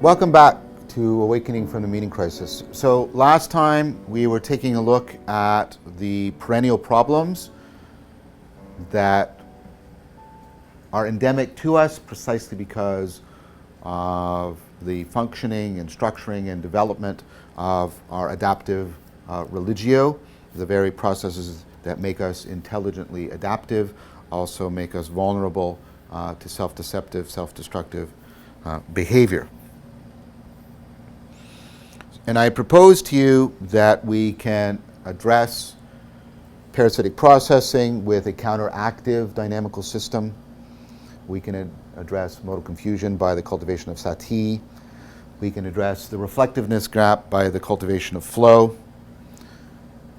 Welcome back to Awakening from the Meaning Crisis. So last time we were taking a look at the perennial problems that are endemic to us precisely because of the functioning and structuring and development of our adaptive religio, the very processes that make us intelligently adaptive, also make us vulnerable to self-deceptive, self-destructive behavior. And I propose to you that we can address parasitic processing with a counteractive dynamical system. We can address modal confusion by the cultivation of sati. We can address the reflectiveness gap by the cultivation of flow.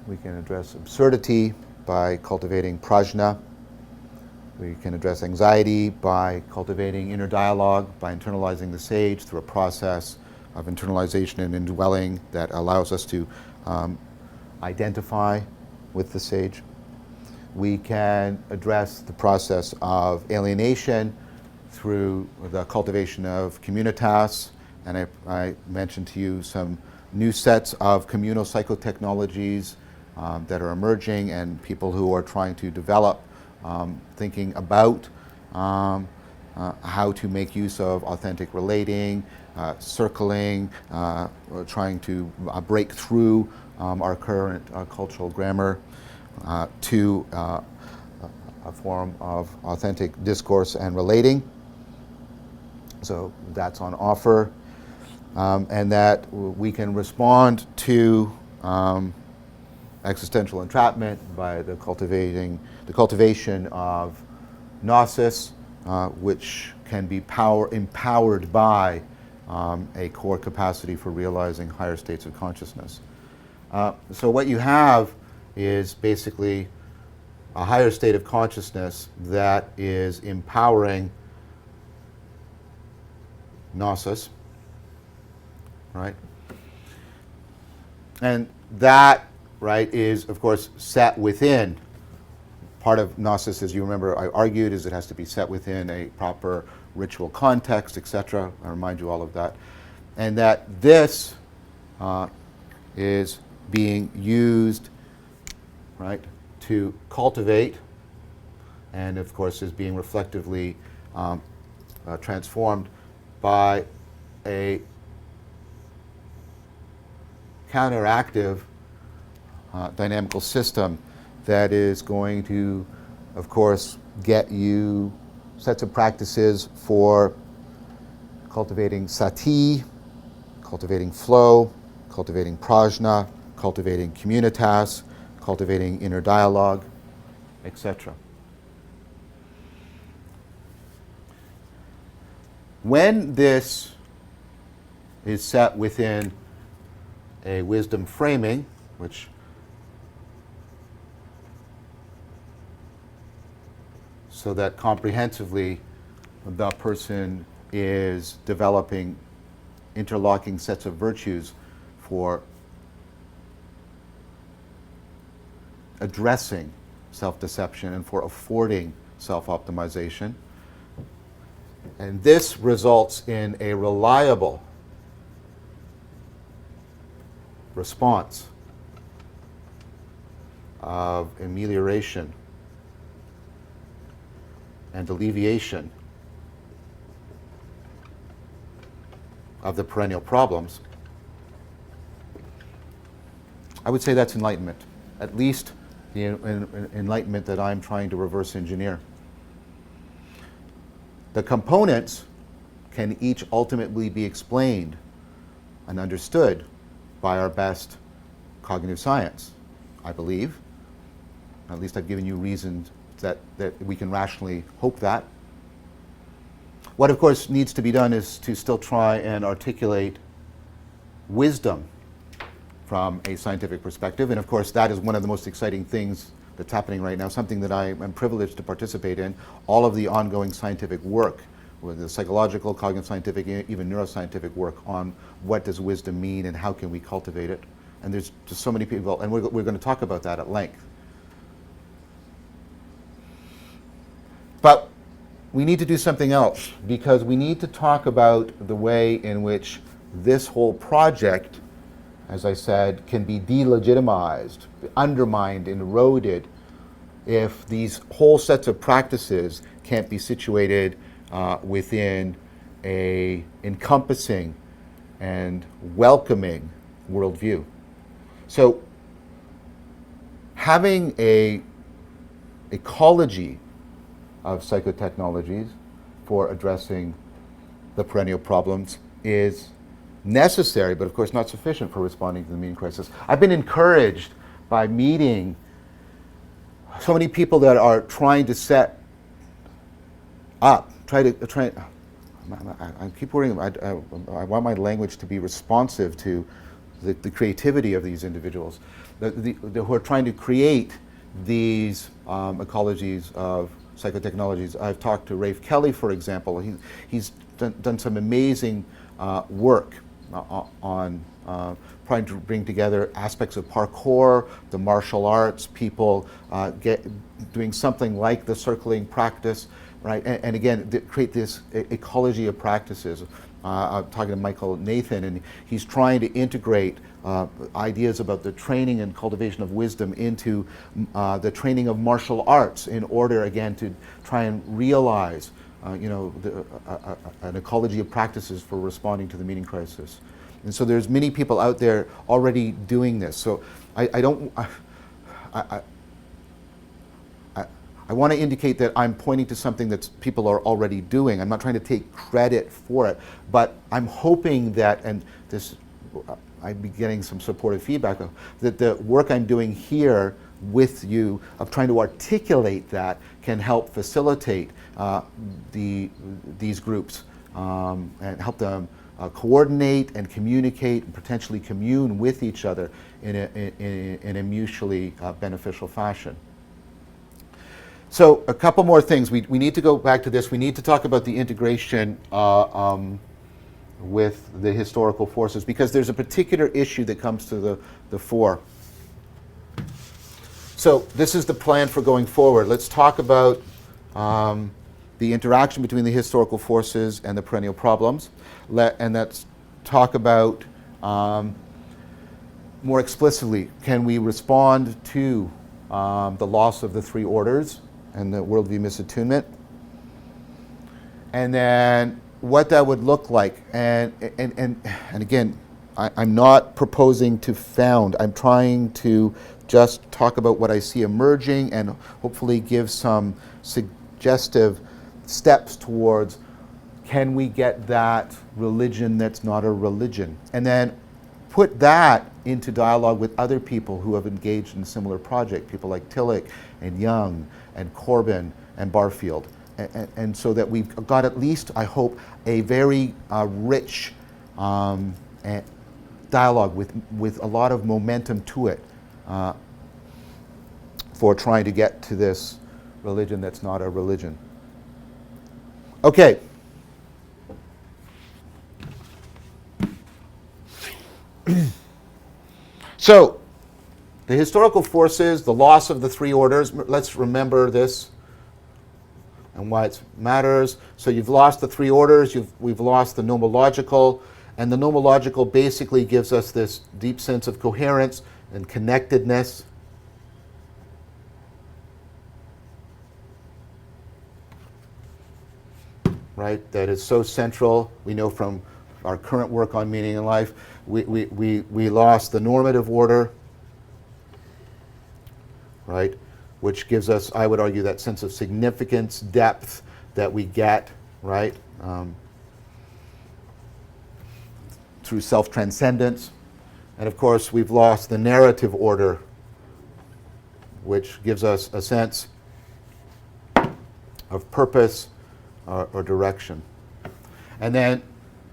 We can address absurdity by cultivating prajna. We can address anxiety by cultivating inner dialogue, by internalizing the sage through a process of internalization and indwelling that allows us to identify with the sage. We can address the process of alienation through the cultivation of communitas, and I mentioned to you some new sets of communal psychotechnologies that are emerging, and people who are trying to develop thinking about how to make use of authentic relating, circling, trying to break through our current cultural grammar to a form of authentic discourse and relating. So that's on offer, and that we can respond to existential entrapment by the cultivation of gnosis, which can be empowered by a core capacity for realizing higher states of consciousness. So what you have is basically a higher state of consciousness that is empowering gnosis, right? And that, right, is of course set within. Part of gnosis, as you remember, I argued, is it has to be set within a proper ritual context, etc. I remind you all of that. And that this is being used, right, to cultivate, and of course is being reflectively transformed by a counteractive dynamical system that is going to, of course, get you sets of practices for cultivating sati, cultivating flow, cultivating prajna, cultivating communitas, cultivating inner dialogue, etc. When this is set within a wisdom framing, which so that comprehensively the person is developing interlocking sets of virtues for addressing self-deception and for affording self-optimization. And this results in a reliable response of amelioration and alleviation of the perennial problems. I would say that's enlightenment, at least the enlightenment that I'm trying to reverse engineer. The components can each ultimately be explained and understood by our best cognitive science, I believe. At least I've given you reasons that we can rationally hope that. What, of course, needs to be done is to still try and articulate wisdom from a scientific perspective. And, of course, that is one of the most exciting things that's happening right now, something that I am privileged to participate in. All of the ongoing scientific work, with the psychological, cognitive scientific, even neuroscientific work on what does wisdom mean and how can we cultivate it. And there's just so many people, and we're going to talk about that at length. But we need to do something else, because we need to talk about the way in which this whole project, as I said, can be delegitimized, undermined, and eroded if these whole sets of practices can't be situated within a encompassing and welcoming worldview. So having a ecology of psychotechnologies for addressing the perennial problems is necessary, but of course not sufficient for responding to the meaning crisis. I've been encouraged by meeting so many people that are trying to set up, I keep worrying, I want my language to be responsive to the creativity of these individuals who are trying to create these ecologies of psychotechnologies. I've talked to Rafe Kelly, for example. He's done some amazing work on trying to bring together aspects of parkour, the martial arts, people doing something like the circling practice, right? And again, create this ecology of practices. I'm talking to Michael Nathan, and he's trying to integrate ideas about the training and cultivation of wisdom into the training of martial arts in order, again, to try and realize an ecology of practices for responding to the meaning crisis. And so there's many people out there already doing this. So I want to indicate that I'm pointing to something that people are already doing. I'm not trying to take credit for it, but I'm hoping that, and this, I'd be getting some supportive feedback, that the work I'm doing here with you of trying to articulate that can help facilitate these groups and help them coordinate and communicate and potentially commune with each other in a mutually beneficial fashion. So a couple more things. We need to go back to this. We need to talk about the integration with the historical forces, because there's a particular issue that comes to the fore. So this is the plan for going forward. Let's talk about the interaction between the historical forces and the perennial problems. And let's talk about more explicitly, can we respond to the loss of the three orders and the worldview misattunement? And then what that would look like. And again, I'm not proposing to found. I'm trying to just talk about what I see emerging and hopefully give some suggestive steps towards, can we get that religion that's not a religion? And then put that into dialogue with other people who have engaged in a similar project, people like Tillich and Young and Corbin and Barfield. And so that we've got at least, I hope, a very rich dialogue with a lot of momentum to it for trying to get to this religion that's not a religion. Okay. So, the historical forces, the loss of the three orders, let's remember this and why it matters. So you've lost the three orders, we've lost the nomological, and the nomological basically gives us this deep sense of coherence and connectedness. Right, that is so central. We know from our current work on meaning in life, we lost the normative order, right, which gives us, I would argue, that sense of significance, depth that we get, right, through self-transcendence. And of course, we've lost the narrative order, which gives us a sense of purpose or direction. And then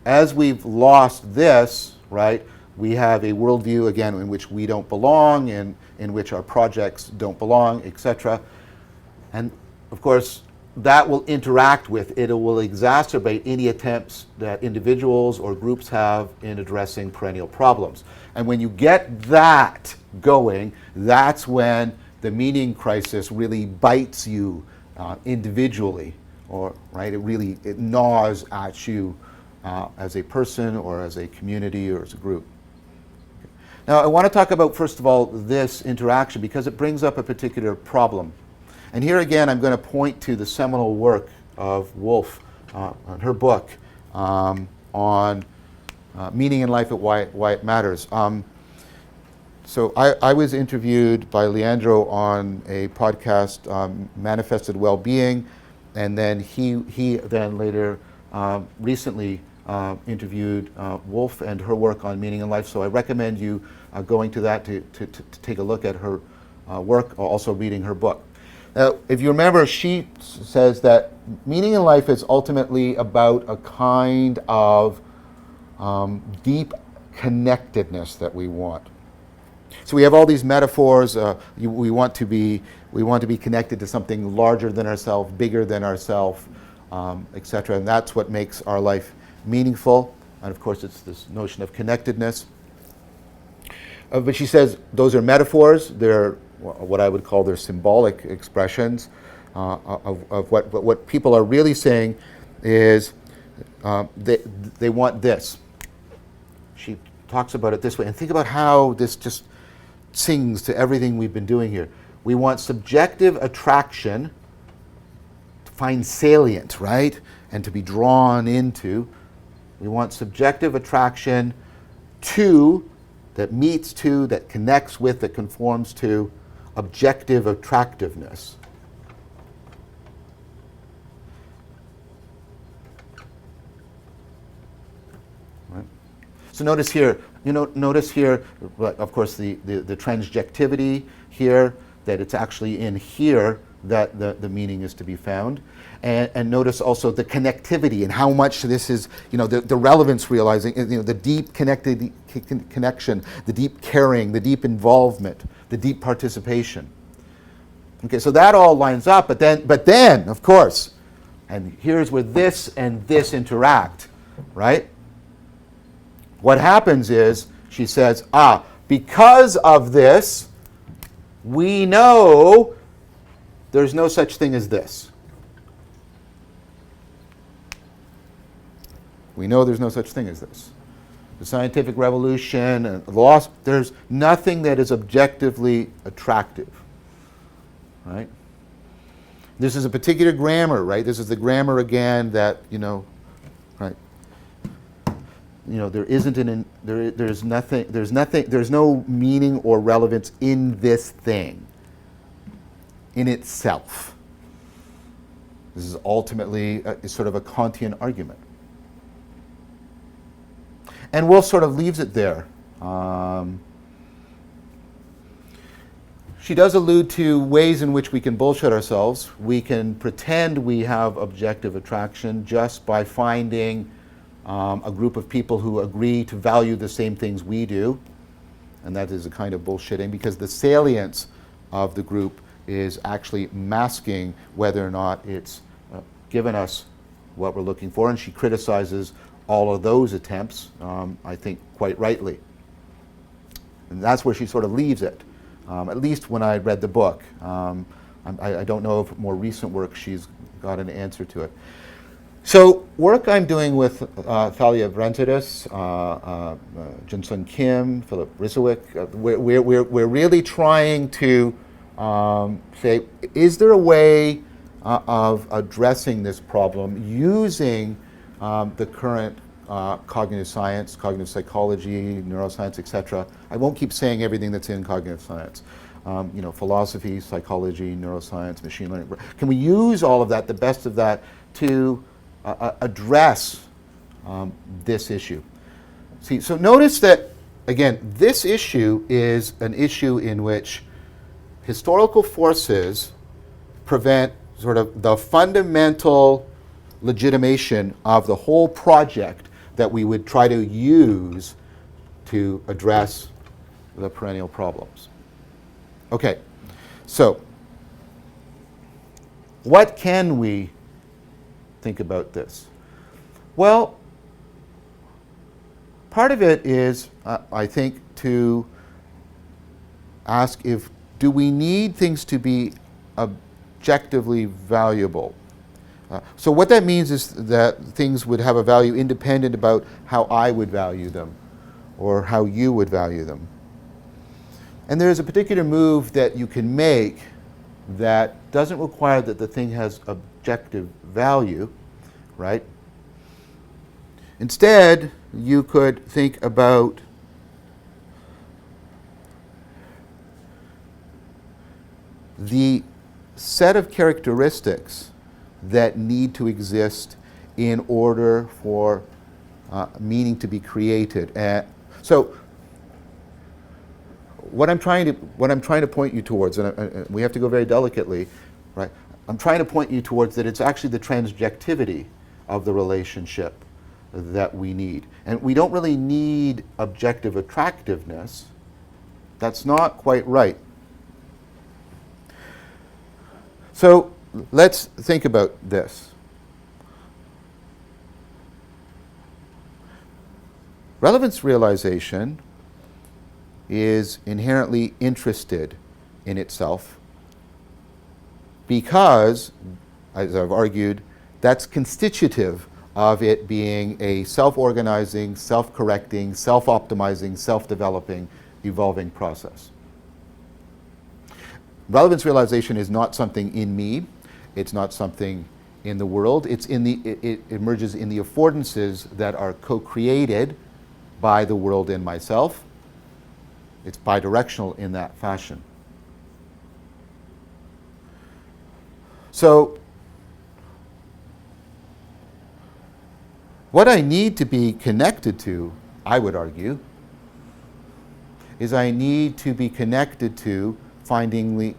as we've lost this, right, we have a worldview, again, in which we don't belong, and in which our projects don't belong, etc. And of course, that will interact with, it will exacerbate any attempts that individuals or groups have in addressing perennial problems. And when you get that going, that's when the meaning crisis really bites you individually or right, it gnaws at you as a person or as a community or as a group. Now I want to talk about, first of all, this interaction because it brings up a particular problem. And here again I'm going to point to the seminal work of Woolf on her book on meaning in life and why it matters. So I was interviewed by Leandro on a podcast, Manifested Wellbeing, and then he then later recently interviewed Woolf and her work on meaning in life. So I recommend you going to that to take a look at her work, also reading her book. Now, if you remember, she says that meaning in life is ultimately about a kind of deep connectedness that we want. So we have all these metaphors. We want to be connected to something larger than ourselves, bigger than ourselves, etc. And that's what makes our life meaningful. And of course, it's this notion of connectedness. But she says those are metaphors. They're what I would call their symbolic expressions of what people are really saying is they want this. She talks about it this way, and think about how this just sings to everything we've been doing here. We want subjective attraction to find salient, right? And to be drawn into. We want subjective attraction to, that meets to, that connects with, that conforms to objective attractiveness. Right? So notice here, of course, the transjectivity here, that it's actually in here that the meaning is to be found. And notice also the connectivity and how much this is, the relevance realizing, the deep connection, the deep caring, the deep involvement, the deep participation. Okay, so that all lines up, but then, of course, and here's where this and this interact, right? What happens is, she says, because of this, we know there's no such thing as this. We know there's no such thing as this. The scientific revolution and the loss, there's nothing that is objectively attractive, right? This is a particular grammar, right? This is the grammar again that, right? There isn't there's no meaning or relevance in this thing, in itself. This is ultimately sort of a Kantian argument. And Wolf sort of leaves it there. She does allude to ways in which we can bullshit ourselves. We can pretend we have objective attraction just by finding a group of people who agree to value the same things we do. And that is a kind of bullshitting because the salience of the group is actually masking whether or not it's given us what we're looking for. And she criticizes all of those attempts, I think quite rightly. And that's where she sort of leaves it, at least when I read the book. I don't know if more recent work she's got an answer to it. So work I'm doing with Thalia Brentidis, Jinsun Kim, Philip Vervaeke, we're really trying to say, is there a way of addressing this problem using the current cognitive science, cognitive psychology, neuroscience, etc. I won't keep saying everything that's in cognitive science. Philosophy, psychology, neuroscience, machine learning. Can we use all of that, the best of that, to address this issue? See, so notice that, again, this issue is an issue in which historical forces prevent sort of the fundamental legitimation of the whole project that we would try to use to address the perennial problems. Okay, so what can we think about this? Well, part of it is, I think, to ask do we need things to be objectively valuable? So what that means is that things would have a value independent about how I would value them or how you would value them. And there's a particular move that you can make that doesn't require that the thing has objective value, right? Instead, you could think about the set of characteristics that need to exist in order for meaning to be created. So what I'm trying to point you towards, and we have to go very delicately, right? I'm trying to point you towards that it's actually the transjectivity of the relationship that we need. And we don't really need objective attractiveness. That's not quite right. So let's think about this. Relevance realization is inherently interested in itself because, as I've argued, that's constitutive of it being a self-organizing, self-correcting, self-optimizing, self-developing, evolving process. Relevance realization is not something in me. It's not something in the world. It emerges in the affordances that are co-created by the world and myself. It's bidirectional in that fashion. So, what I need to be connected to, I would argue, is I need to be connected to I need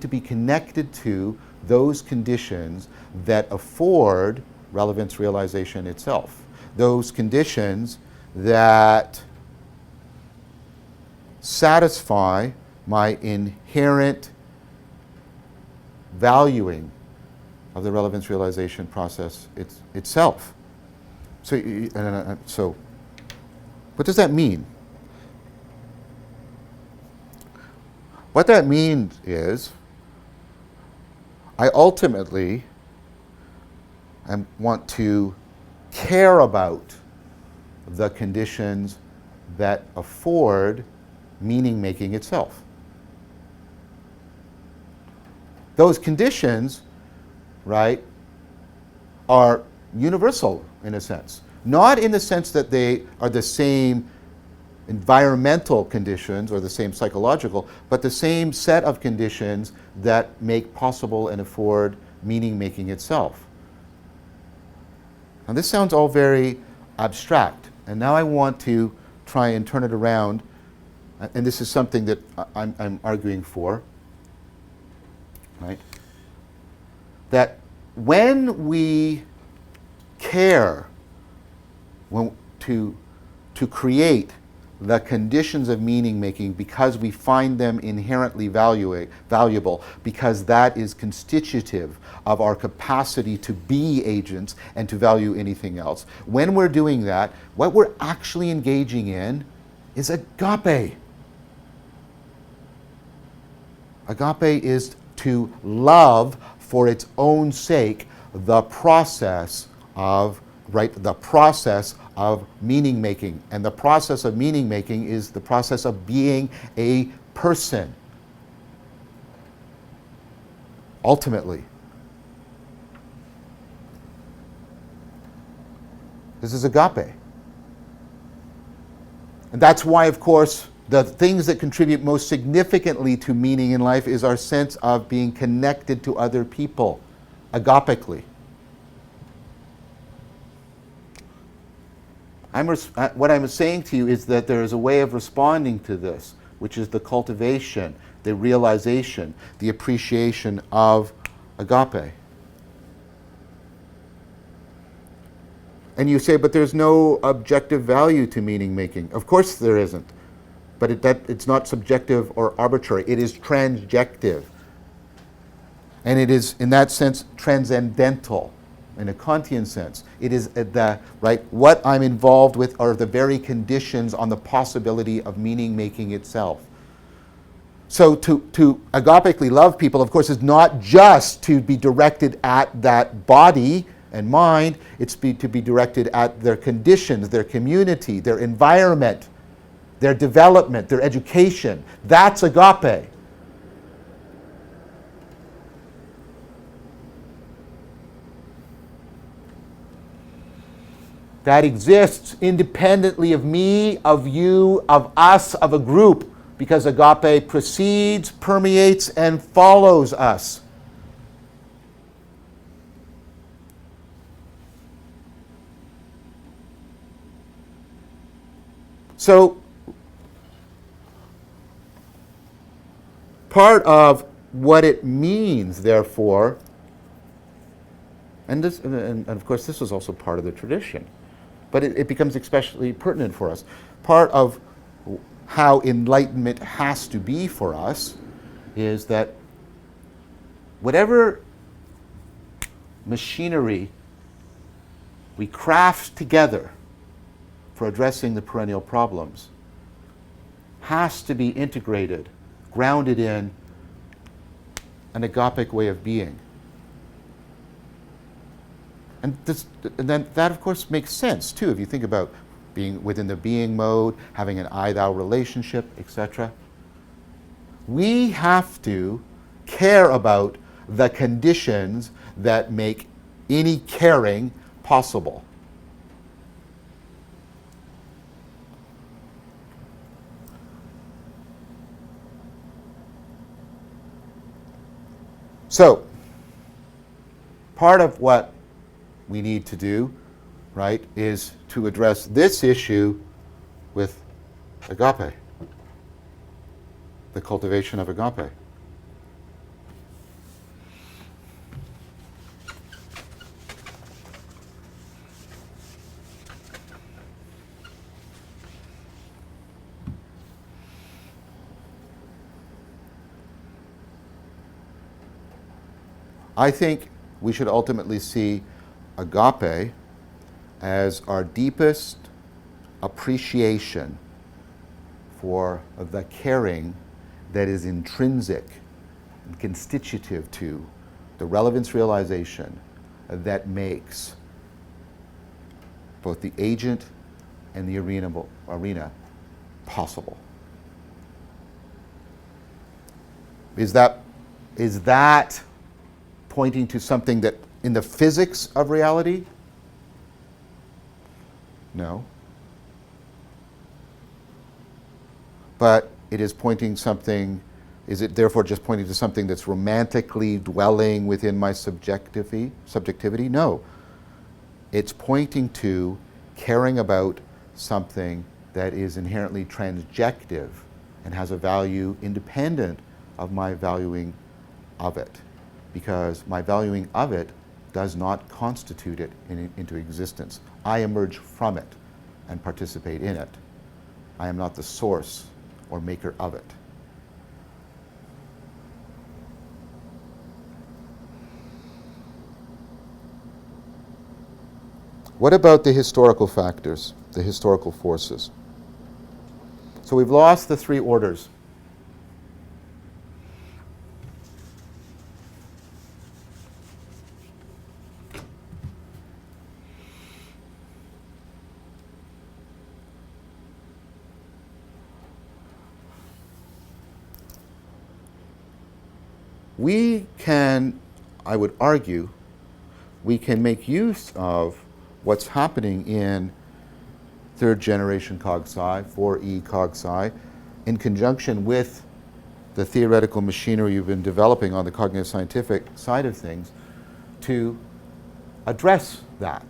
to be connected to those conditions that afford relevance realization itself. Those conditions that satisfy my inherent valuing of the relevance realization process itself. So, what does that mean? What that means is I ultimately want to care about the conditions that afford meaning making itself. Those conditions, right, are universal in a sense. Not in the sense that they are the same environmental conditions or the same psychological, but the same set of conditions that make possible and afford meaning making itself. Now this sounds all very abstract, and now I want to try and turn it around, and this is something that I'm arguing for, right? That when we care to create the conditions of meaning making because we find them inherently valuable, because that is constitutive of our capacity to be agents and to value anything else. When we're doing that, what we're actually engaging in is agape. Agape is to love for its own sake the process of meaning making. And the process of meaning making is the process of being a person. Ultimately. This is agape. And that's why, of course, the things that contribute most significantly to meaning in life is our sense of being connected to other people, agapically. What I'm saying to you is that there is a way of responding to this, which is the cultivation, the realization, the appreciation of agape. And you say, but there's no objective value to meaning making. Of course there isn't. But it's not subjective or arbitrary. It is transjective. And it is, in that sense, transcendental. In a Kantian sense, it is what I'm involved with are the very conditions on the possibility of meaning making itself. So to agapically love people, of course, is not just to be directed at that body and mind, it's to be directed at their conditions, their community, their environment, their development, their education. That's agape. That exists independently of me, of you, of us, of a group, because agape precedes, permeates, and follows us. So, part of what it means, therefore, and of course this was also part of the tradition, but it becomes especially pertinent for us. Part of how enlightenment has to be for us is that whatever machinery we craft together for addressing the perennial problems has to be integrated, grounded in an agapic way of being. And then that, of course, makes sense, too, if you think about being within the being mode, having an I-thou relationship, etc. We have to care about the conditions that make any caring possible. So, part of what we need to do, right, is to address this issue with agape, the cultivation of agape. I think we should ultimately see agape as our deepest appreciation for the caring that is intrinsic and constitutive to the relevance realization that makes both the agent and the arena possible. Is that pointing to something that in the physics of reality? No. But it is pointing something, is it therefore just pointing to something that's romantically dwelling within my subjectivity? No. It's pointing to caring about something that is inherently transjective and has a value independent of my valuing of it. Because my valuing of it does not constitute it into existence. I emerge from it and participate in it. I am not the source or maker of it. What about the historical factors, the historical forces? So we've lost the three orders. We can, I would argue, we can make use of what's happening in third generation cog sci, 4E cog sci, in conjunction with the theoretical machinery you've been developing on the cognitive scientific side of things to address that.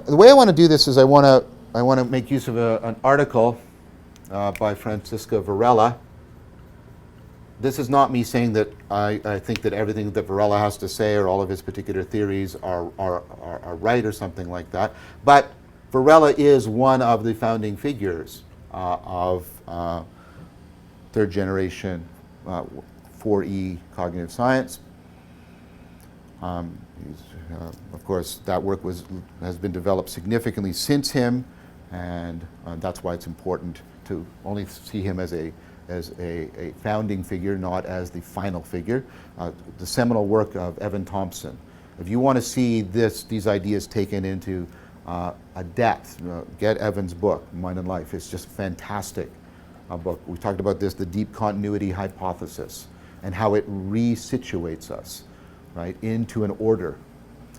The way I want to do this is I want to make use of an article by Francisca Varela. This is not me saying that I think that everything that Varela has to say or all of his particular theories are right or something like that. But Varela is one of the founding figures of third generation 4E cognitive science. Of course, that work has been developed significantly since him. And that's why it's important to only see him as a founding figure, not as the final figure. The seminal work of Evan Thompson. If you want to see these ideas taken into a depth, get Evan's book, Mind and Life. It's just a fantastic book. We talked about this, the deep continuity hypothesis, and how it resituates us, right, into an order.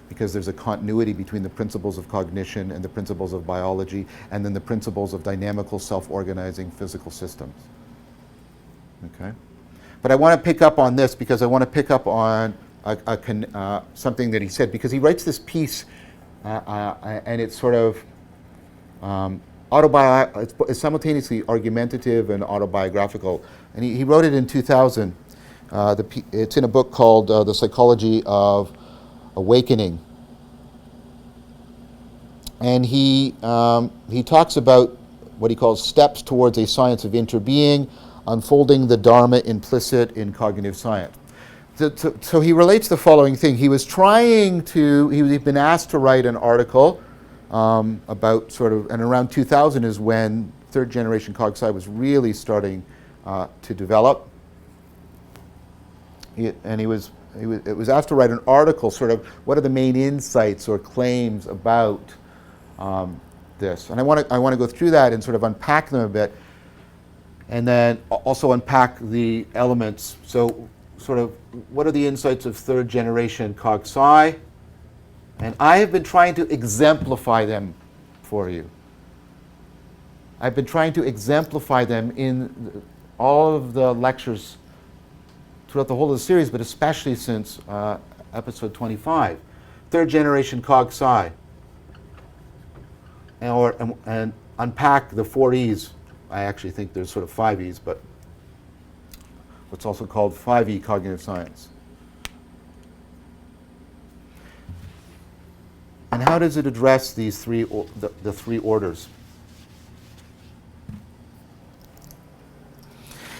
Because there's a continuity between the principles of cognition and the principles of biology, and then the principles of dynamical, self-organizing physical systems. Okay? But I want to pick up on this because I want to pick up on something that he said, because he writes this piece and it's sort of it's simultaneously argumentative and autobiographical. And he wrote it in 2000. It's in a book called The Psychology of Awakening. And he talks about what he calls steps towards a science of interbeing, unfolding the Dharma implicit in cognitive science. So he relates the following thing. He was he'd been asked to write an article about sort of, and around 2000 is when third generation cog-sci was really starting to develop. It was asked to write an article, sort of, what are the main insights or claims about this? And I want to go through that and sort of unpack them a bit, and then also unpack the elements. So, sort of, what are the insights of third generation cog-sci? And I have been trying to exemplify them for you. I've been trying to exemplify them in all of the lectures throughout the whole of the series, but especially since episode 25. Third generation cog-sci. And unpack the 4 E's. I actually think there's sort of 5 E's, but what's also called 5E cognitive science. And how does it address these the three orders?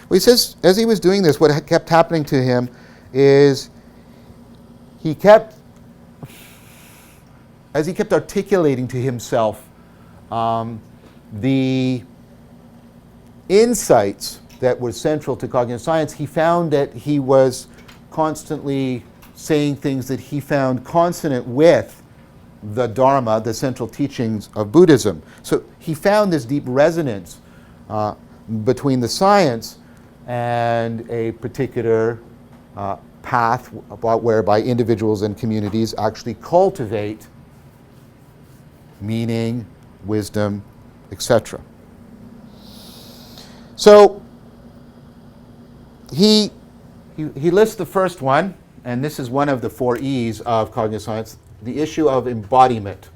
Well, he says, as he was doing this, what kept happening to him is as he kept articulating to himself the insights that were central to cognitive science, he found that he was constantly saying things that he found consonant with the Dharma, the central teachings of Buddhism. So he found this deep resonance between the science and a particular path whereby individuals and communities actually cultivate meaning, wisdom, etc. So he lists the first one, and this is one of the 4 E's of cognitive science, the issue of embodiment,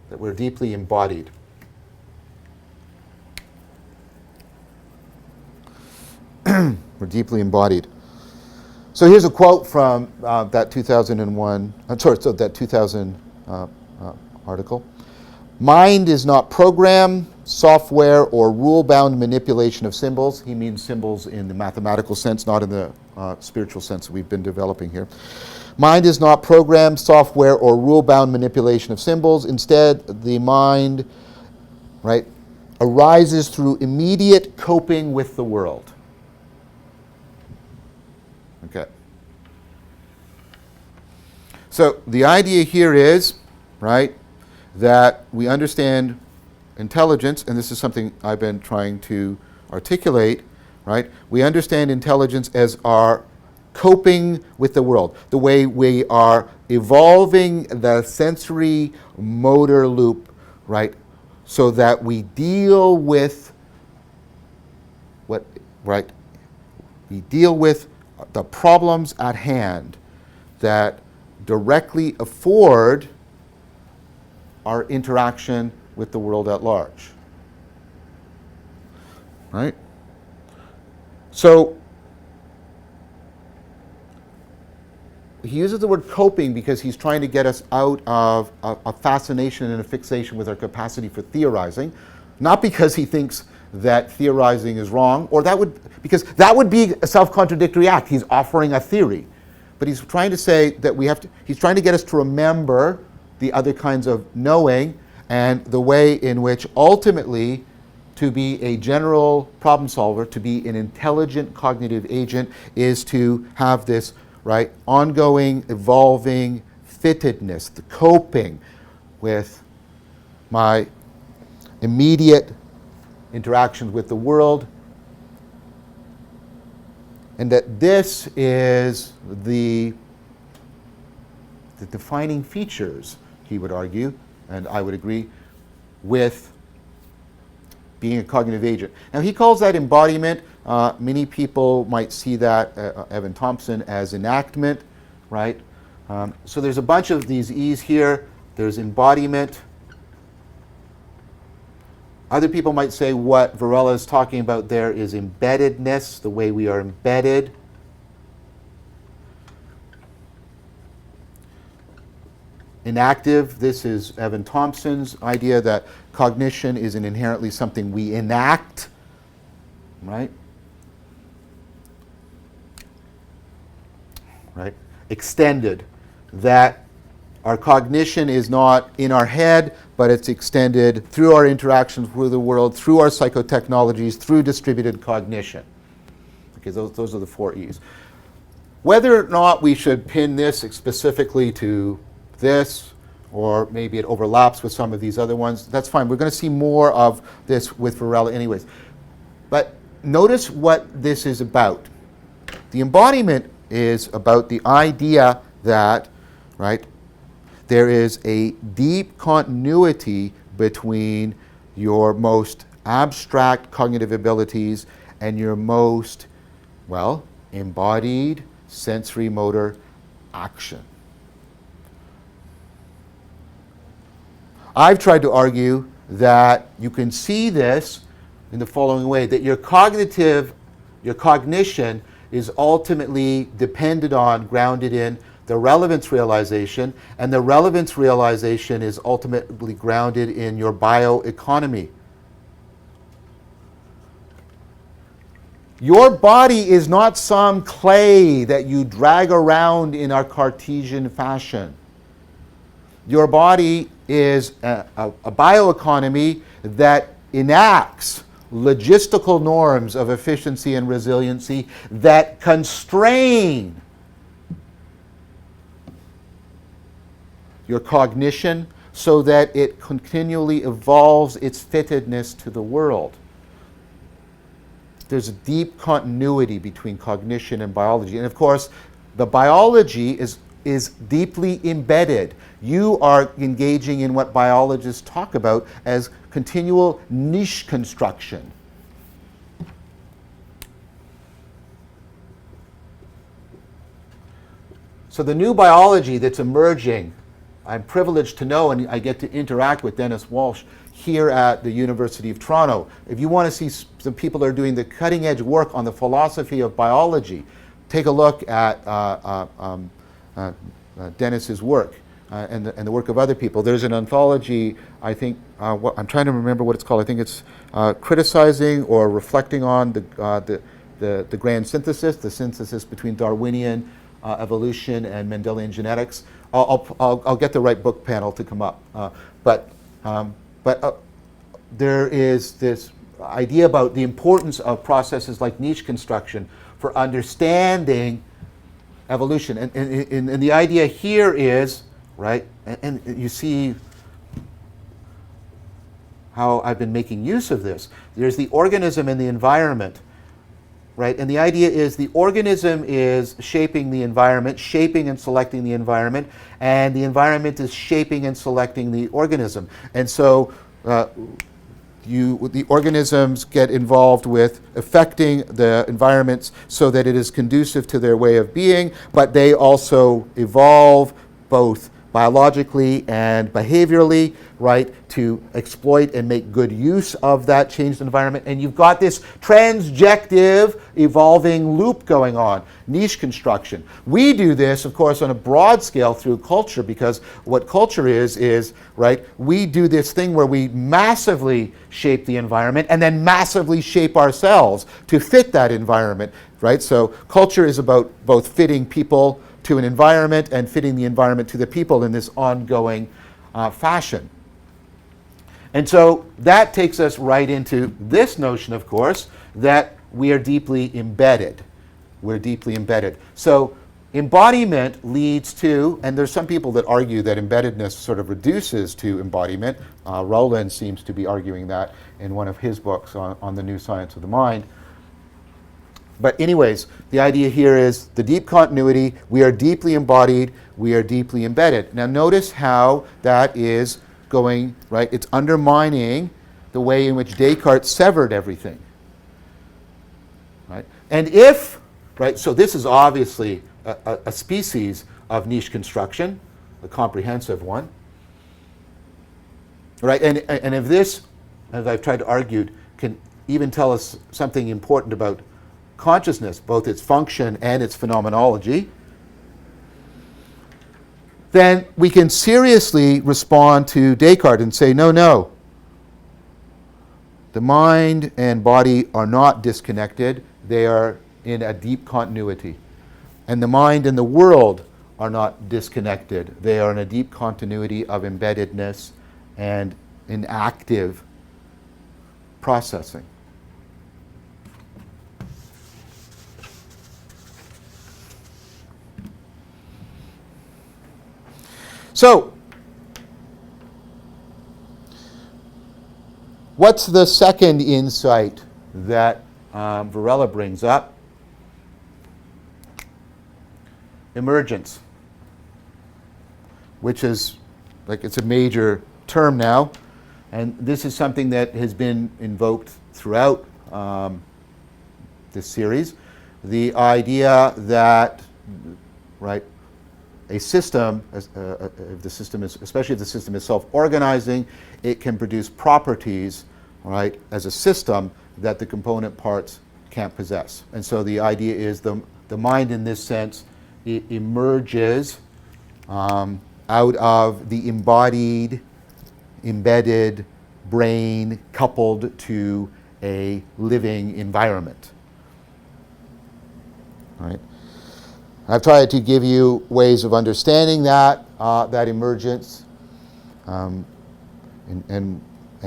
that we're deeply embodied. We're deeply embodied. So here's a quote from that 2001, that 2000 article. Mind is not program, software, or rule-bound manipulation of symbols. He means symbols in the mathematical sense, not in the spiritual sense that we've been developing here. Mind is not program, software, or rule-bound manipulation of symbols. Instead, the mind, right, arises through immediate coping with the world. Okay. So the idea here is, right, that we understand intelligence, and this is something I've been trying to articulate, right? We understand intelligence as our coping with the world, the way we are evolving the sensory motor loop, right, so that we deal with we deal with the problems at hand that directly afford our interaction with the world at large. Right? So he uses the word coping because he's trying to get us out of a fascination and a fixation with our capacity for theorizing, not because he thinks that theorizing is wrong, or because that would be a self-contradictory act. He's offering a theory. But he's trying to say that he's trying to get us to remember the other kinds of knowing and the way in which ultimately to be a general problem solver, to be an intelligent cognitive agent, is to have this, right, ongoing, evolving fittedness, the coping with my immediate interactions with the world, and that this is the defining features, he would argue, and I would agree, with being a cognitive agent. Now he calls that embodiment. Many people might see that, Evan Thompson, as enactment, right? So there's a bunch of these E's here. There's embodiment. Other people might say what Varela is talking about there is embeddedness, the way we are embedded. Enactive, this is Evan Thompson's idea that cognition is inherently something we enact, right? Right? Extended, that our cognition is not in our head, but it's extended through our interactions with the world, through our psychotechnologies, through distributed cognition. Okay, those are the 4 E's. Whether or not we should pin this specifically to this, or maybe it overlaps with some of these other ones, that's fine. We're going to see more of this with Varela anyways. But notice what this is about. The embodiment is about the idea that, right, there is a deep continuity between your most abstract cognitive abilities and your most, well, embodied sensory motor action. I've tried to argue that you can see this in the following way, that your cognition is ultimately dependent on, grounded in, the relevance realization, and the relevance realization is ultimately grounded in your bioeconomy. Your body is not some clay that you drag around in our Cartesian fashion. Your body is a bioeconomy that enacts logistical norms of efficiency and resiliency that constrain your cognition so that it continually evolves its fittedness to the world. There's a deep continuity between cognition and biology. And of course, the biology is deeply embedded. You are engaging in what biologists talk about as continual niche construction. So the new biology that's emerging, I'm privileged to know, and I get to interact with Dennis Walsh here at the University of Toronto. If you want to see some people that are doing the cutting edge work on the philosophy of biology, take a look at Dennis's work and the work of other people. There's an anthology, I think, I'm trying to remember what it's called. I think it's criticizing or reflecting on the grand synthesis, the synthesis between Darwinian evolution and Mendelian genetics. I'll get the right book panel to come up. But there is this idea about the importance of processes like niche construction for understanding evolution. And the idea here is, right, and you see how I've been making use of this. There's the organism and the environment, right? And the idea is the organism is shaping the environment, shaping and selecting the environment, and the environment is shaping and selecting the organism. And so the organisms get involved with affecting the environments so that it is conducive to their way of being, but they also evolve both biologically and behaviorally, right, to exploit and make good use of that changed environment. And you've got this transjective evolving loop going on, niche construction. We do this, of course, on a broad scale through culture, because what culture is, right, we do this thing where we massively shape the environment and then massively shape ourselves to fit that environment, right? So culture is about both fitting people to an environment and fitting the environment to the people in this ongoing fashion. And so that takes us right into this notion, of course, that we are deeply embedded. We're deeply embedded. So embodiment leads to, and there's some people that argue that embeddedness sort of reduces to embodiment. Rowland seems to be arguing that in one of his books on the new science of the mind. But anyways, the idea here is the deep continuity, we are deeply embodied, we are deeply embedded. Now notice how that is going, right? It's undermining the way in which Descartes severed everything. Right? And if, right, so this is obviously a species of niche construction, a comprehensive one. Right? And if this, as I've tried to argue, can even tell us something important about consciousness, both its function and its phenomenology, then we can seriously respond to Descartes and say, no, the mind and body are not disconnected, they are in a deep continuity. And the mind and the world are not disconnected, they are in a deep continuity of embeddedness and in active processing. So, what's the second insight that Varela brings up? Emergence, which is, like, it's a major term now, and this is something that has been invoked throughout this series. The idea that, right, a system, if the system is, especially if the system is self-organizing, it can produce properties, right, as a system that the component parts can't possess. And so the idea is the mind, in this sense, it emerges out of the embodied, embedded brain coupled to a living environment. Right? I've tried to give you ways of understanding that emergence, and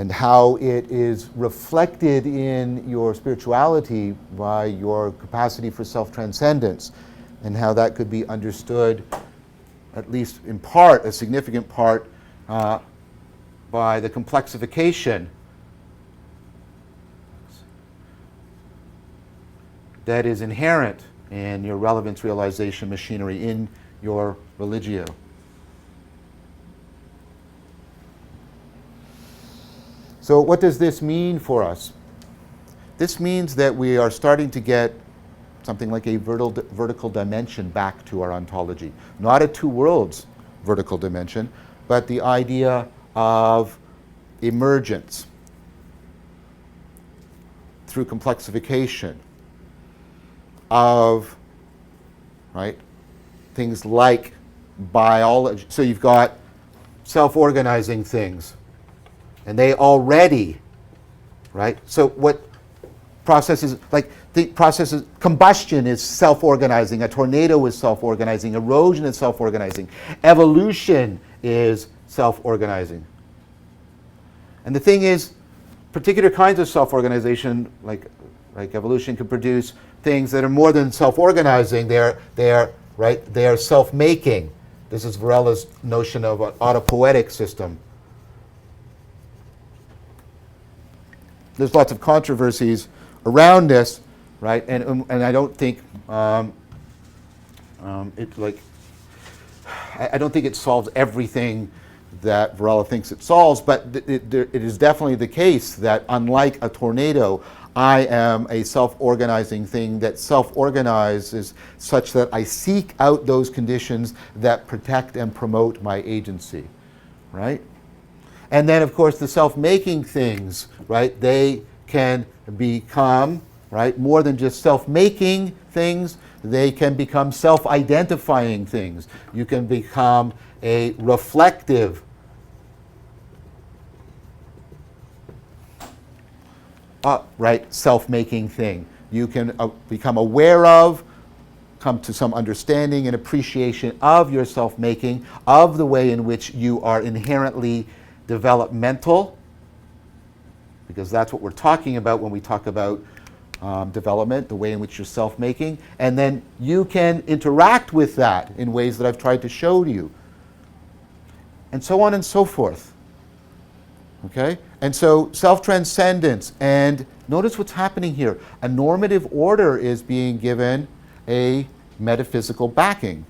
how it is reflected in your spirituality by your capacity for self-transcendence, and how that could be understood, at least in part, a significant part, by the complexification that is inherent in your relevance realization machinery, in your religio. So what does this mean for us? This means that we are starting to get something like a vertical dimension back to our ontology. Not a two worlds vertical dimension, but the idea of emergence through complexification of, right, things like biology. So you've got self-organizing things, and they already, right? So what processes, like the processes, combustion is self-organizing, a tornado is self-organizing, erosion is self-organizing, evolution is self-organizing. And the thing is, particular kinds of self-organization, like evolution, can produce things that are more than self-organizing. They are self-making. This is Varela's notion of an autopoietic system. There's lots of controversies around this, right? And I don't think I don't think it solves everything that Vervaeke thinks it solves, but it is definitely the case that, unlike a tornado, I am a self-organizing thing that self-organizes such that I seek out those conditions that protect and promote my agency, right? And then, of course, the self-making things, right, they can become, right, more than just self-making things, they can become self-identifying things. You can become a reflective right, self-making thing. You can become aware of, come to some understanding and appreciation of your self-making, of the way in which you are inherently developmental, because that's what we're talking about when we talk about development, the way in which you're self-making, and then you can interact with that in ways that I've tried to show you, and so on and so forth. Okay? And so self-transcendence, and notice what's happening here. A normative order is being given a metaphysical backing.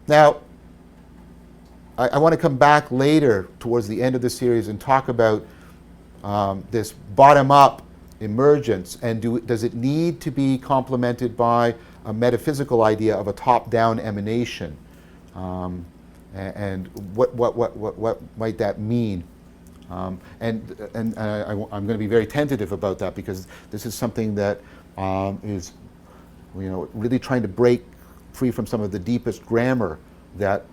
Now, I want to come back later towards the end of the series and talk about this bottom-up emergence, and does it need to be complemented by a metaphysical idea of a top-down emanation, and what might that mean? I'm going to be very tentative about that, because this is something that is, really trying to break free from some of the deepest grammar that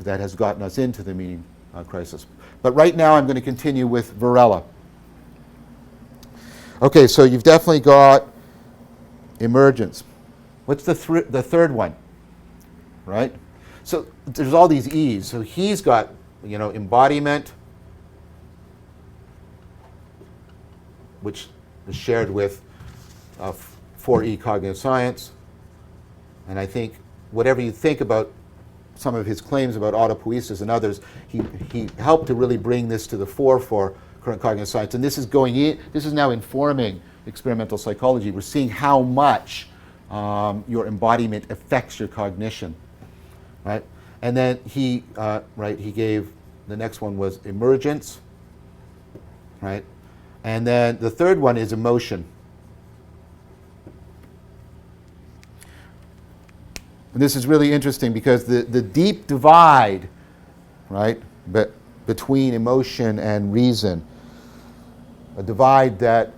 that has gotten us into the meaning crisis. But right now I'm going to continue with Varela. Okay, so you've definitely got emergence. What's the third one? Right? So there's all these E's. So he's got, embodiment, which is shared with 4E cognitive science. And I think whatever you think about some of his claims about autopoiesis and others, he helped to really bring this to the fore for current cognitive science. And this is now informing experimental psychology. We're seeing how much your embodiment affects your cognition, right? And then he gave, the next one was emergence, right? And then the third one is emotion. And this is really interesting, because the deep divide, right, between emotion and reason, a divide that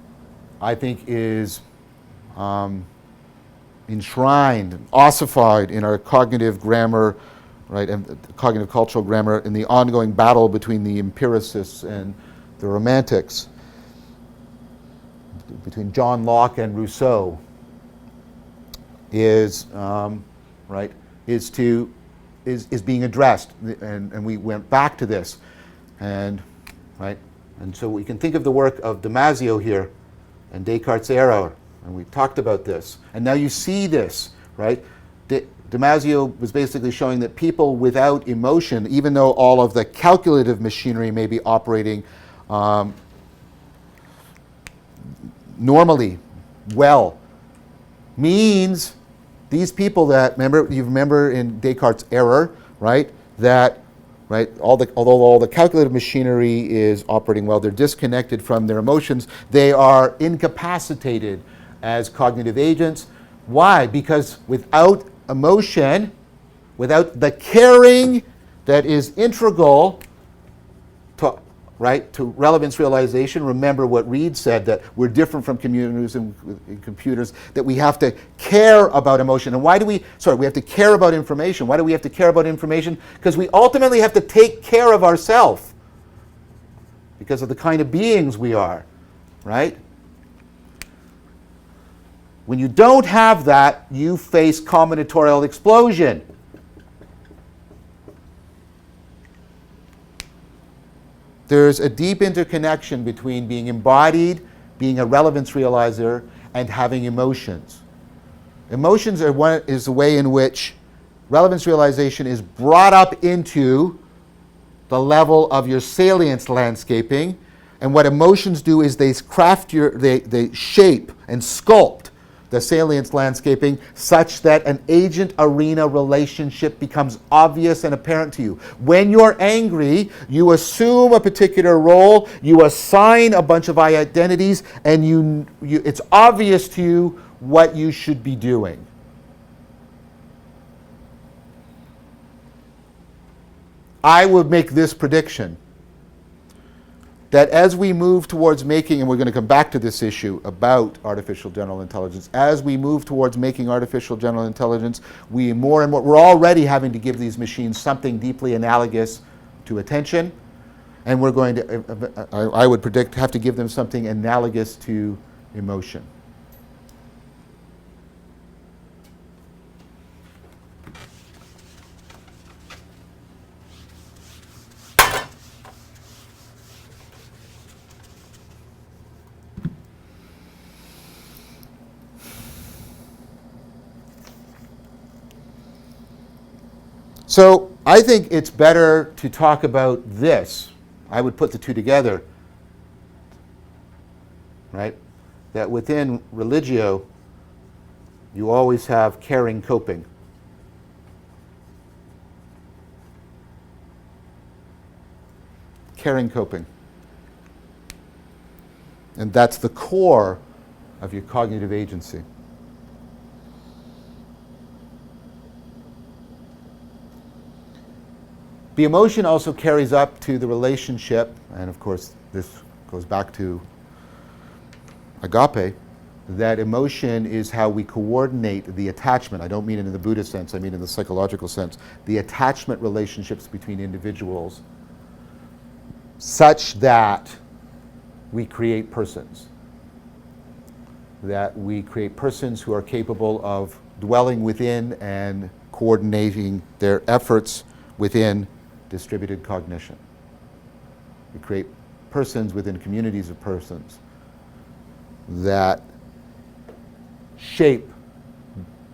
I think is enshrined, ossified in our cognitive grammar, right, and cognitive cultural grammar, in the ongoing battle between the empiricists and the romantics, between John Locke and Rousseau, is being addressed, and we went back to this, and so we can think of the work of Damasio here, and Descartes' error, and we talked about this, and now you see this, right? Damasio was basically showing that people without emotion, even though all of the calculative machinery may be operating normally, well, means these people that, remember in Descartes' error, right, that, right, although all the calculative machinery is operating well, they're disconnected from their emotions, they are incapacitated as cognitive agents. Why? Because without emotion, without the caring that is integral to relevance realization. Remember what Reid said, that we're different from computers, that we have to care about emotion. And we have to care about information. Why do we have to care about information? Because we ultimately have to take care of ourselves, because of the kind of beings we are, right? When you don't have that, you face combinatorial explosion. There's a deep interconnection between being embodied, being a relevance realizer, and having emotions. Emotions is the way in which relevance realization is brought up into the level of your salience landscaping, and what emotions do is they shape and sculpt the salience landscaping such that an agent-arena relationship becomes obvious and apparent to you. When you're angry, you assume a particular role, you assign a bunch of identities, and it's obvious to you what you should be doing. I would make this prediction, that as we move towards making, and we're going to come back to this issue about artificial general intelligence, as we move towards making artificial general intelligence, we're already having to give these machines something deeply analogous to attention, and we're going to, I would predict, have to give them something analogous to emotion. So I think it's better to talk about this. I would put the two together, right? That within religio, you always have caring coping. Caring coping. And that's the core of your cognitive agency. The emotion also carries up to the relationship, and of course this goes back to agape, that emotion is how we coordinate the attachment. I don't mean it in the Buddhist sense, I mean in the psychological sense. The attachment relationships between individuals such that we create persons. That we create persons who are capable of dwelling within and coordinating their efforts within distributed cognition. We create persons within communities of persons that shape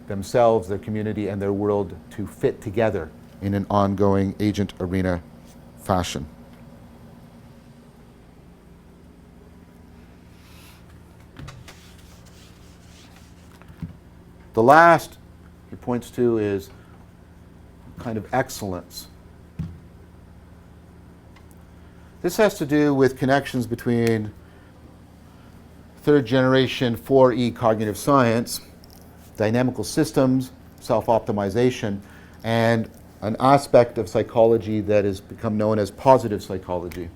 themselves, their community, and their world to fit together in an ongoing agent arena fashion. The last he points to is kind of excellence. This has to do with connections between third generation 4E cognitive science, dynamical systems, self-optimization, and an aspect of psychology that has become known as positive psychology.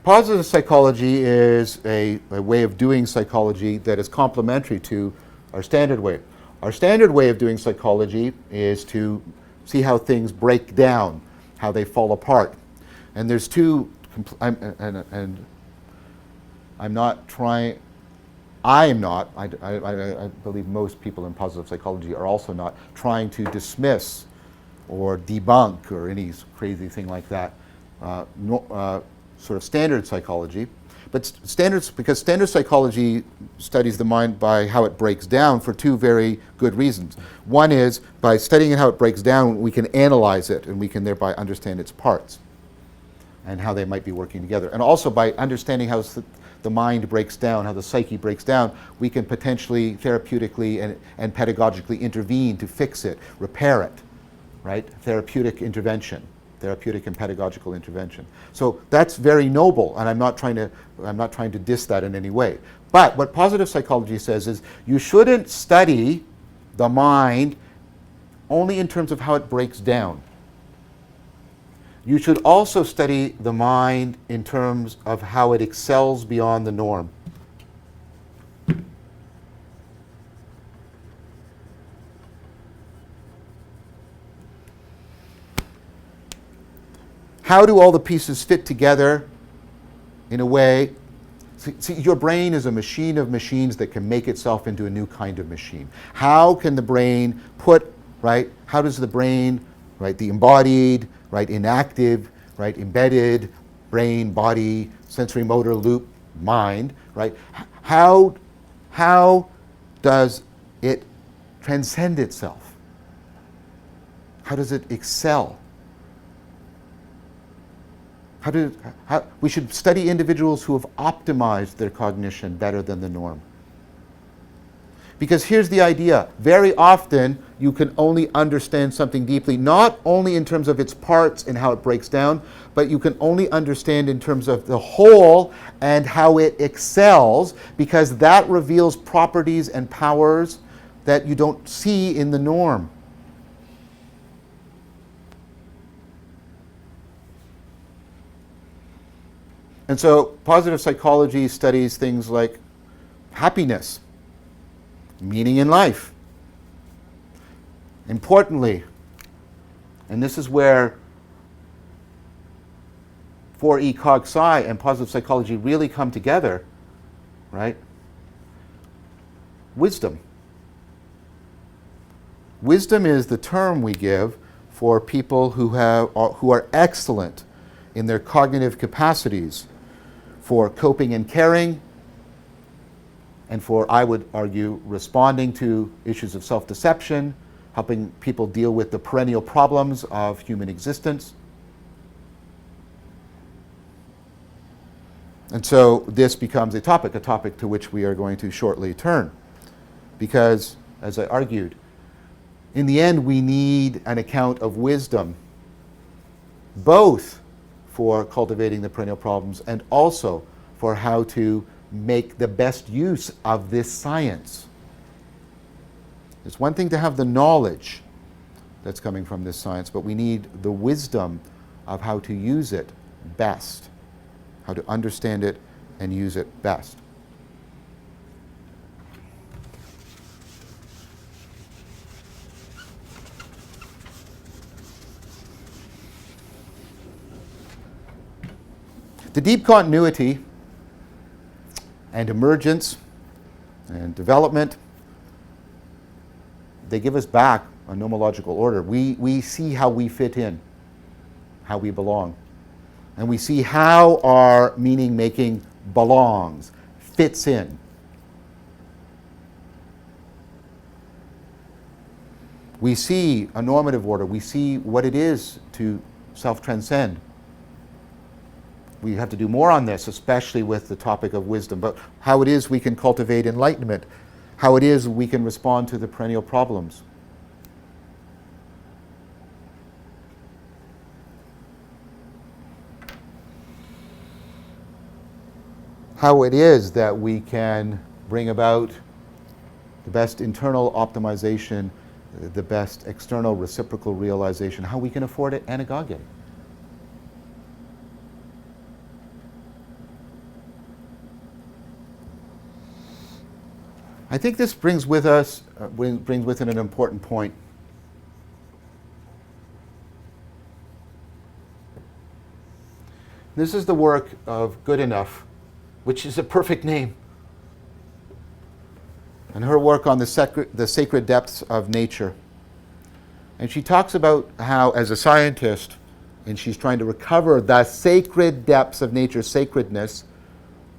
Positive psychology is a way of doing psychology that is complementary to our standard way. Our standard way of doing psychology is to see how things break down, how they fall apart. And there's two, I believe most people in positive psychology are also not trying to dismiss or debunk or any crazy thing like that, sort of standard psychology. But because standard psychology studies the mind by how it breaks down for two very good reasons. One is, by studying how it breaks down, we can analyze it and we can thereby understand its parts and how they might be working together. And also by understanding how the mind breaks down, how the psyche breaks down, we can potentially therapeutically and pedagogically intervene to fix it, repair it, right? Therapeutic intervention. Therapeutic and pedagogical intervention. So that's very noble, and I'm not trying to diss that in any way. But what positive psychology says is you shouldn't study the mind only in terms of how it breaks down. You should also study the mind in terms of how it excels beyond the norm. How do all the pieces fit together in a way? See, your brain is a machine of machines that can make itself into a new kind of machine. How can the brain how does the brain, the embodied, inactive, embedded brain, body, sensory motor loop, mind, how does it transcend itself? How does it excel? We should study individuals who have optimized their cognition better than the norm. Because here's the idea. Very often, you can only understand something deeply, not only in terms of its parts and how it breaks down, but you can only understand in terms of the whole and how it excels, because that reveals properties and powers that you don't see in the norm. And so positive psychology studies things like happiness, meaning in life. Importantly, and this is where 4E Cog Sci and positive psychology really come together, wisdom. Wisdom is the term we give for people who are excellent in their cognitive capacities for coping and caring, and for, I would argue, responding to issues of self-deception, helping people deal with the perennial problems of human existence. And so this becomes a topic to which we are going to shortly turn. Because, as I argued, in the end we need an account of wisdom, both for cultivating the perennial problems and also for how to make the best use of this science. It's one thing to have the knowledge that's coming from this science, but we need the wisdom of how to use it best, how to understand it and use it best. The deep continuity and emergence and development, they give us back a nomological order. We see how we fit in, how we belong. And we see how our meaning making belongs, fits in. We see a normative order. We see what it is to self-transcend. We have to do more on this, especially with the topic of wisdom, but how it is we can cultivate enlightenment, how it is we can respond to the perennial problems. How it is that we can bring about the best internal optimization, the best external reciprocal realization, how we can afford it anagoge. I think this brings with it an important point. This is the work of Good Enough, which is a perfect name, and her work on the sacred depths of nature. And she talks about how, as a scientist, and she's trying to recover the sacred depths of nature, sacredness,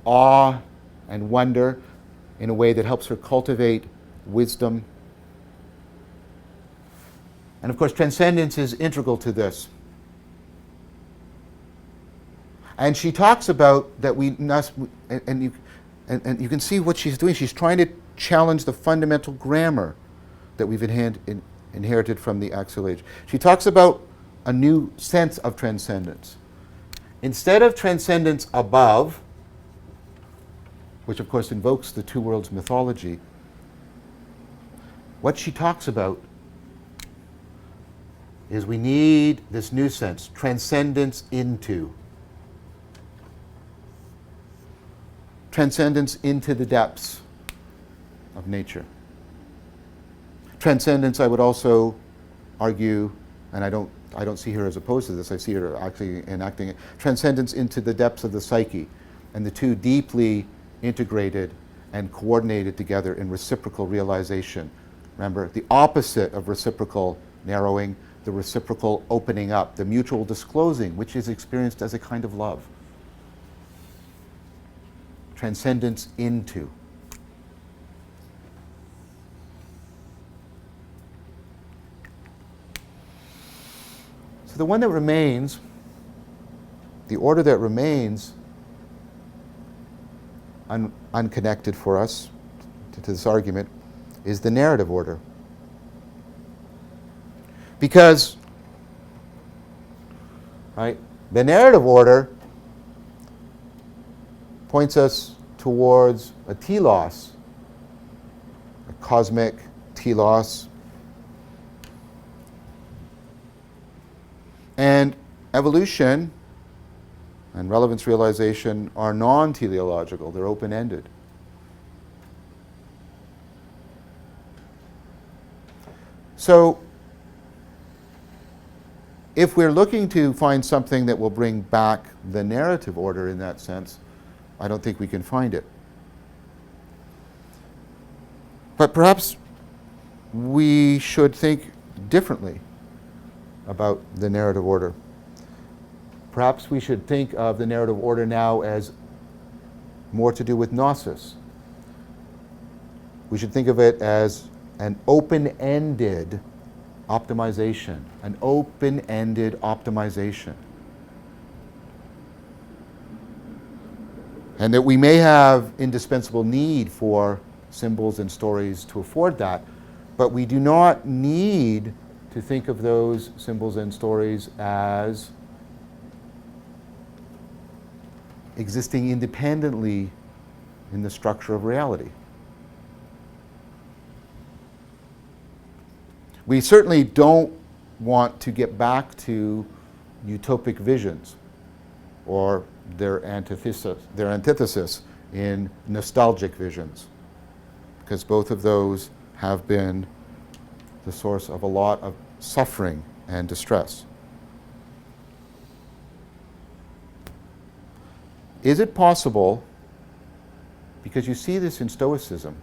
awe and wonder, in a way that helps her cultivate wisdom. And of course, transcendence is integral to this. And she talks about that we must, and you can see what she's doing. She's trying to challenge the fundamental grammar that we've inherited from the Axial Age. She talks about a new sense of transcendence. Instead of transcendence above, which of course invokes the two worlds mythology, what she talks about is we need this new sense, transcendence into. Transcendence into the depths of nature. Transcendence, I would also argue, and I don't see her as opposed to this, I see her actually enacting it, transcendence into the depths of the psyche, and the two deeply integrated and coordinated together in reciprocal realization. Remember, the opposite of reciprocal narrowing, the reciprocal opening up, the mutual disclosing, which is experienced as a kind of love. Transcendence into. So the one that remains, the order that remains unconnected for us to this argument is the narrative order. Because, right, the narrative order points us towards a telos, a cosmic telos. And evolution and relevance realization are non-teleological, they're open-ended. So, if we're looking to find something that will bring back the narrative order in that sense, I don't think we can find it. But perhaps we should think differently about the narrative order. Perhaps we should think of the narrative order now as more to do with gnosis, We should think of it as an open-ended optimization, an open-ended optimization. And that we may have indispensable need for symbols and stories to afford that, but we do not need to think of those symbols and stories as existing independently in the structure of reality. We certainly don't want to get back to utopic visions or their antithesis in nostalgic visions, because both of those have been the source of a lot of suffering and distress. Is it possible, because you see this in Stoicism,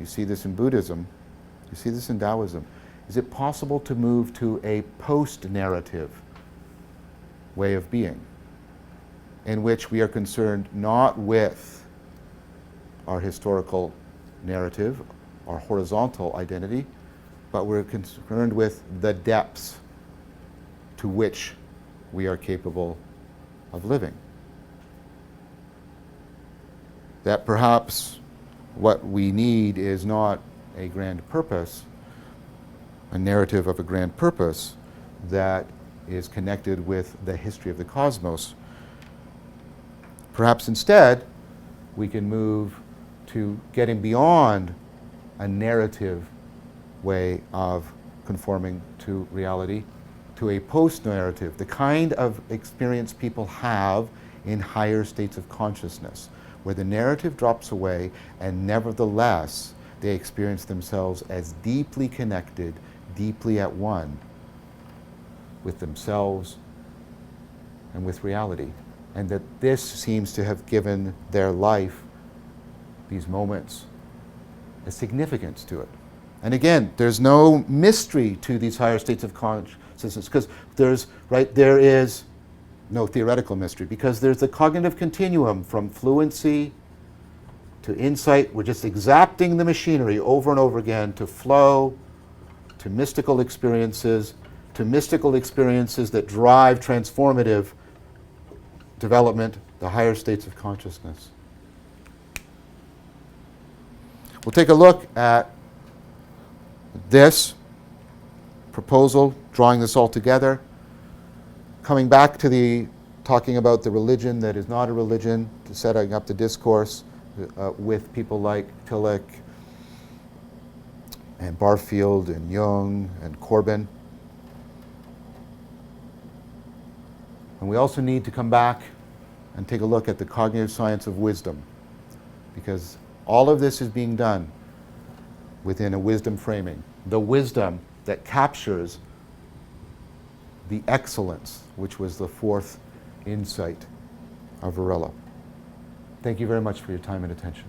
you see this in Buddhism, you see this in Taoism, is it possible to move to a post-narrative way of being, in which we are concerned not with our historical narrative, our horizontal identity, but we're concerned with the depths to which we are capable of living? That perhaps what we need is not a grand purpose, a narrative of a grand purpose that is connected with the history of the cosmos. Perhaps instead, we can move to getting beyond a narrative way of conforming to reality to a post-narrative, the kind of experience people have in higher states of consciousness, where the narrative drops away and nevertheless they experience themselves as deeply connected, deeply at one with themselves and with reality. And that this seems to have given their life, these moments, a significance to it. And again, there's no mystery to these higher states of consciousness, because there is no theoretical mystery, because there's the cognitive continuum from fluency to insight. We're just exapting the machinery over and over again to flow, to mystical experiences that drive transformative development, the higher states of consciousness. We'll take a look at this proposal, drawing this all together, coming back to talking about the religion that is not a religion, to setting up the discourse with people like Tillich and Barfield and Jung and Corbin. And we also need to come back and take a look at the cognitive science of wisdom, because all of this is being done within a wisdom framing, the wisdom that captures the excellence, which was the fourth insight of Varela. Thank you very much for your time and attention.